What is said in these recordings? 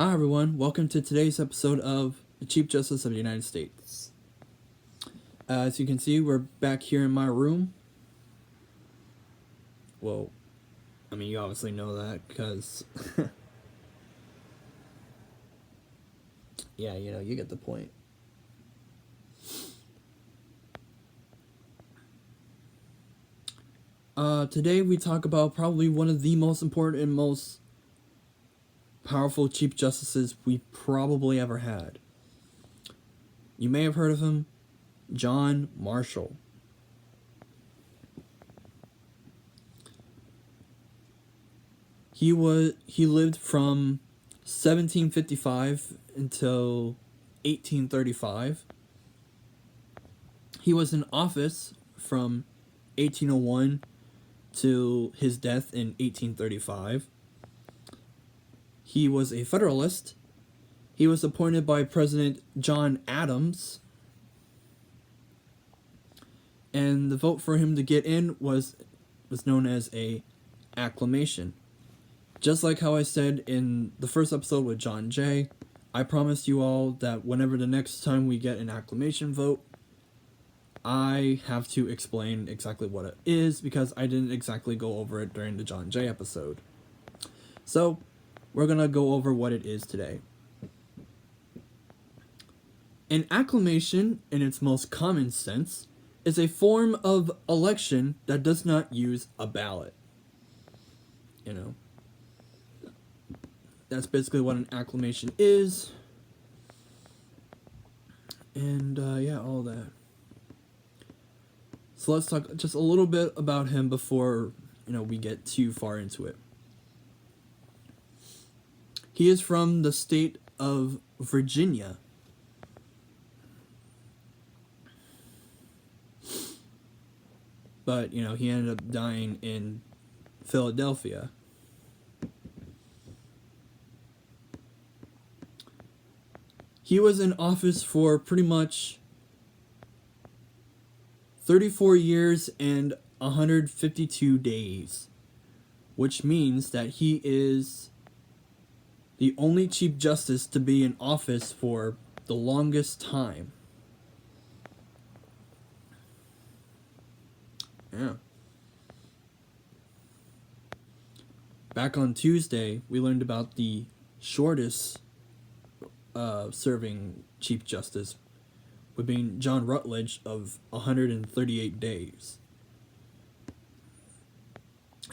Hi everyone, welcome to today's episode of the Chief Justice of the United States. As you can see, we're back here in my room. Well, I mean, you obviously know that because, yeah, you get the point. Today we talk about probably one of the most important and most powerful Chief Justices we probably ever had. You may have heard of him, John Marshall. He lived from 1755 until 1835. He was in office from 1801 to his death in 1835. He was a Federalist. He was appointed by President John Adams. And the vote for him to get in was known as a acclamation. Just like how I said in the first episode with John Jay, I promised you all that whenever the next time we get an acclamation vote, I have to explain exactly what it is because I didn't exactly go over it during the John Jay episode. So, we're going to go over what it is today. An acclamation, in its most common sense, is a form of election that does not use a ballot. That's basically what an acclamation is. And, all that. So let's talk just a little bit about him before, we get too far into it. He is from the state of Virginia. But, he ended up dying in Philadelphia. He was in office for pretty much 34 years and 152 days, which means that he is the only Chief Justice to be in office for the longest time. Yeah. Back on Tuesday, we learned about the shortest serving Chief Justice, with being John Rutledge of 138 days.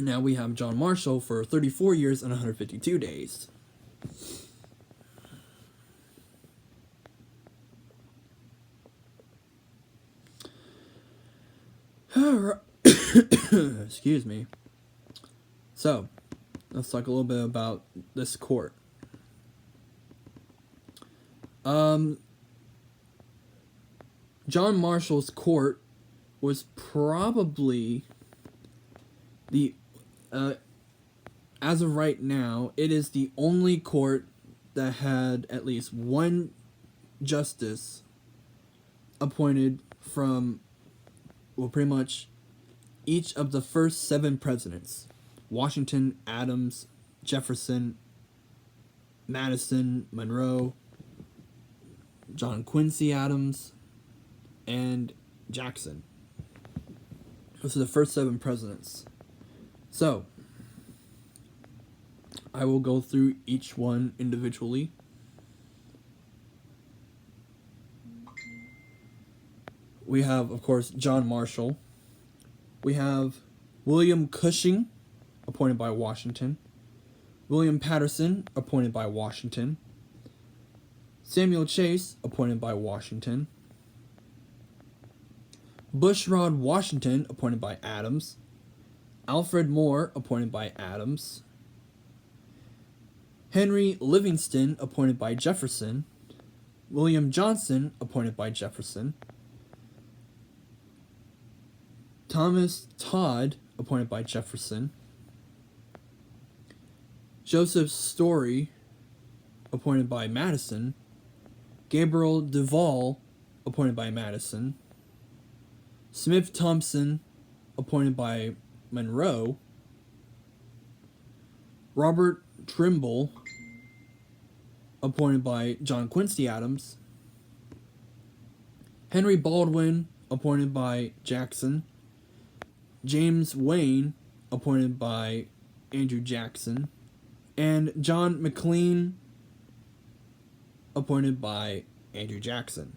Now we have John Marshall for 34 years and 152 days. Excuse me. So, let's talk a little bit about this court. John Marshall's court was probably as of right now, it is the only court that had at least one justice appointed from, pretty much each of the first 7 presidents: Washington, Adams, Jefferson, Madison, Monroe, John Quincy Adams, and Jackson. Those are the first 7 presidents. So, I will go through each one individually. We have, of course, John Marshall. We have William Cushing, appointed by Washington. William Patterson, appointed by Washington. Samuel Chase, appointed by Washington. Bushrod Washington, appointed by Adams. Alfred Moore, appointed by Adams. Henry Livingston, appointed by Jefferson. William Johnson, appointed by Jefferson. Thomas Todd, appointed by Jefferson. Joseph Story, appointed by Madison. Gabriel Duvall, appointed by Madison. Smith Thompson, appointed by Monroe. Robert Trimble, appointed by John Quincy Adams. Henry Baldwin, appointed by Jackson. James Wayne, appointed by Andrew Jackson. And John McLean, appointed by Andrew Jackson.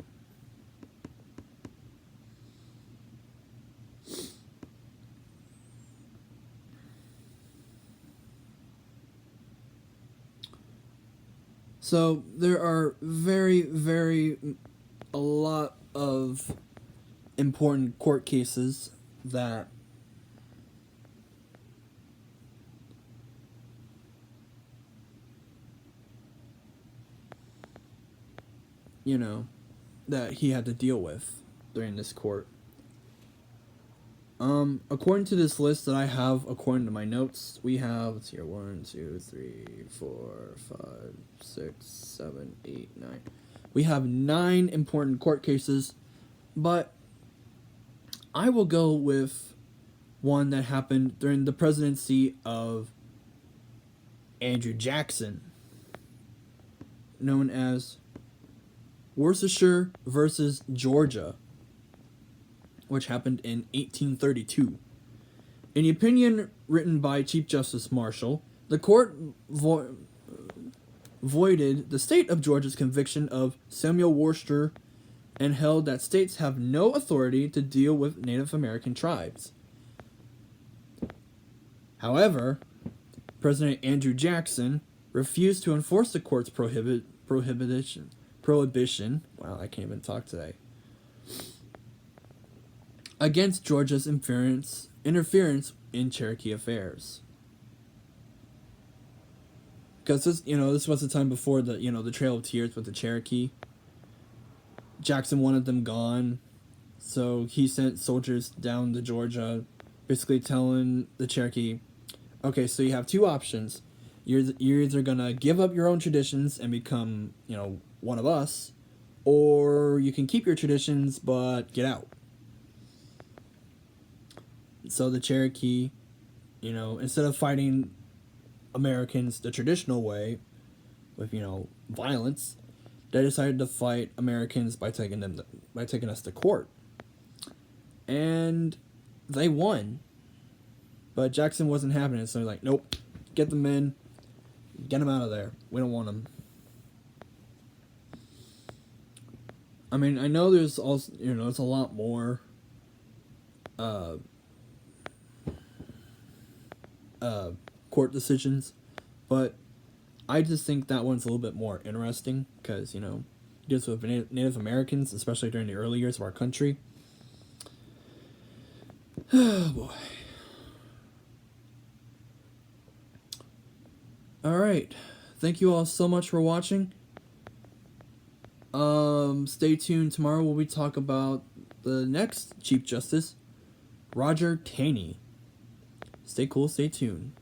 So there are a lot of important court cases that that he had to deal with during this court. According to this list that I have, according to my notes, we have, let's see here, 1, 2, 3, 4, 5, 6, 7, 8, 9. We have 9 important court cases, but I will go with one that happened during the presidency of Andrew Jackson, known as Worcestershire versus Georgia, which happened in 1832. In the opinion written by Chief Justice Marshall, the court voided the state of Georgia's conviction of Samuel Worcester and held that states have no authority to deal with Native American tribes. However, President Andrew Jackson refused to enforce the court's prohibition. Wow, I can't even talk today. Against Georgia's interference in Cherokee affairs. Because this was the time before the Trail of Tears with the Cherokee. Jackson wanted them gone, so he sent soldiers down to Georgia, basically telling the Cherokee, okay, so you have 2 options. You're either gonna give up your own traditions and become, one of us, or you can keep your traditions but get out. So the Cherokee, instead of fighting Americans the traditional way with, violence, they decided to fight Americans by taking us to court. And they won. But Jackson wasn't having it, so he's like, nope, get the men, get them out of there. We don't want them. I mean, I know there's also, it's a lot more court decisions, but I just think that one's a little bit more interesting because, deals with Native Americans, especially during the early years of our country. Oh, boy. Alright. Thank you all so much for watching. Stay tuned. Tomorrow we'll be talking about the next Chief Justice, Roger Taney. Stay cool, stay tuned.